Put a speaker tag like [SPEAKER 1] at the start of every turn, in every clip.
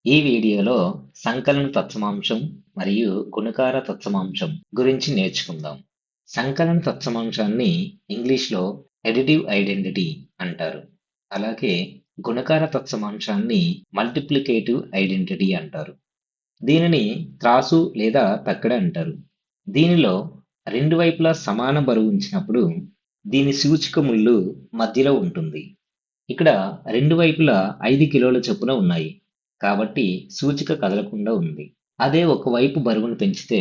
[SPEAKER 1] ఈ వీడియోలో సంకలన తత్సమాంశం మరియు గుణకార తత్సమాంశం గురించి నేర్చుకుందాం. సంకలన తత్సమాంశాన్ని ఇంగ్లీష్లో ఎడిటివ్ ఐడెంటిటీ అంటారు. అలాగే గుణకార తత్సమాంశాన్ని మల్టిప్లికేటివ్ ఐడెంటిటీ అంటారు. దీనిని త్రాసు లేదా తక్కడ అంటారు. దీనిలో రెండు వైపులా సమాన బరువు ఉంచినప్పుడు దీని సూచిక ముళ్ళు మధ్యలో ఉంటుంది. ఇక్కడ రెండు వైపులా 5 కిలోల చొప్పున ఉన్నాయి. కాబట్టి సూచిక కదలకుండా ఉంది. అదే ఒకవైపు బరువును పెంచితే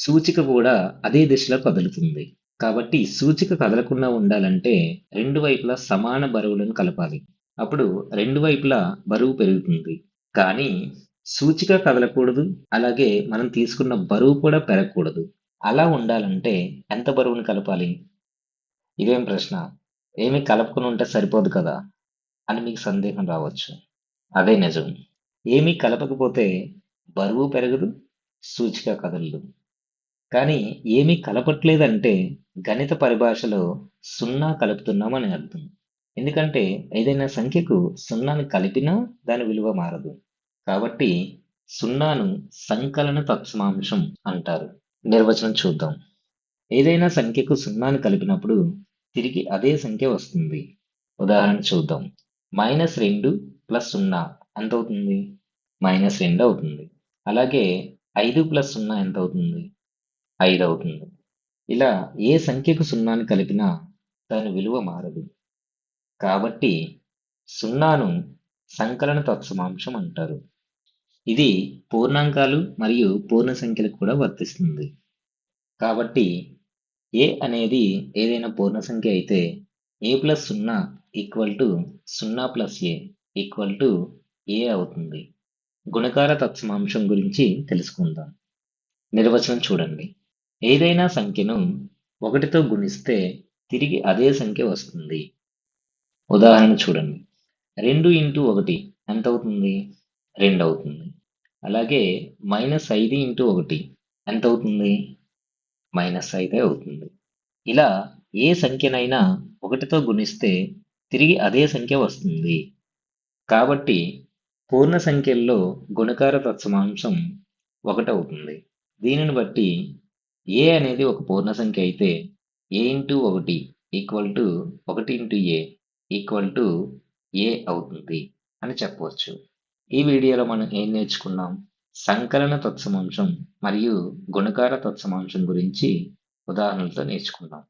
[SPEAKER 1] సూచిక కూడా అదే దిశలో కదులుతుంది. కాబట్టి సూచిక కదలకుండా ఉండాలంటే రెండు వైపులా సమాన బరువులను కలపాలి. అప్పుడు రెండు వైపులా బరువు పెరుగుతుంది. కానీ సూచిక కదలకూడదు. అలాగే మనం తీసుకున్న బరువు కూడా పెరగకూడదు. అలా ఉండాలంటే ఎంత బరువును కలపాలి? ఇదేం ప్రశ్న? ఏమి కలపకుండా ఉంటే సరిపోదు కదా అని మీకు సందేహం రావచ్చు. అదే నిజం. ఏమీ కలపకపోతే బరువు పెరగదు, సూచిక కదలదు. కానీ ఏమీ కలపట్లేదంటే గణిత పరిభాషలో సున్నా కలుపుతున్నామని అర్థం. ఎందుకంటే ఏదైనా సంఖ్యకు సున్నాని కలిపినా దాని విలువ మారదు. కాబట్టి సున్నాను సంకలన తత్సమాంశం అంటారు. నిర్వచనం చూద్దాం. ఏదైనా సంఖ్యకు సున్నాని కలిపినప్పుడు తిరిగి అదే సంఖ్య వస్తుంది. ఉదాహరణ చూద్దాం. -2 + 0 ఎంత అవుతుంది? -2 అవుతుంది. అలాగే 5 + 0 ఎంత అవుతుంది? 5 అవుతుంది. ఇలా ఏ సంఖ్యకు సున్నాని కలిపినా దాని విలువ మారదు. కాబట్టి సున్నాను సంకలన తత్సమాంశం అంటారు. ఇది పూర్ణాంకాలు మరియు పూర్ణ సంఖ్యలకు కూడా వర్తిస్తుంది. కాబట్టి ఏ అనేది ఏదైనా పూర్ణ సంఖ్య అయితే a + 0 0 + a అవుతుంది. గుణకార తత్సమాంశం గురించి తెలుసుకుందాం. నిర్వచనం చూడండి. ఏదైనా సంఖ్యను 1తో గుణిస్తే తిరిగి అదే సంఖ్య వస్తుంది. ఉదాహరణ చూడండి. 2 × 1 ఎంత అవుతుంది? 2 అవుతుంది. అలాగే -5 × 1 ఎంత అవుతుంది? -5 అవుతుంది. ఇలా ఏ సంఖ్యనైనా 1తో గుణిస్తే తిరిగి అదే సంఖ్య వస్తుంది. కాబట్టి పూర్ణ సంఖ్యల్లో గుణకార తత్సమాంశం 1 అవుతుంది. దీనిని బట్టి a అనేది ఒక పూర్ణ సంఖ్య అయితే a × 1 1 × a అవుతుంది అని చెప్పవచ్చు. ఈ వీడియోలో మనం ఏం నేర్చుకున్నాం? సంకలన తత్సమాంశం మరియు గుణకార తత్సమాంశం గురించి ఉదాహరణలతో నేర్చుకున్నాం.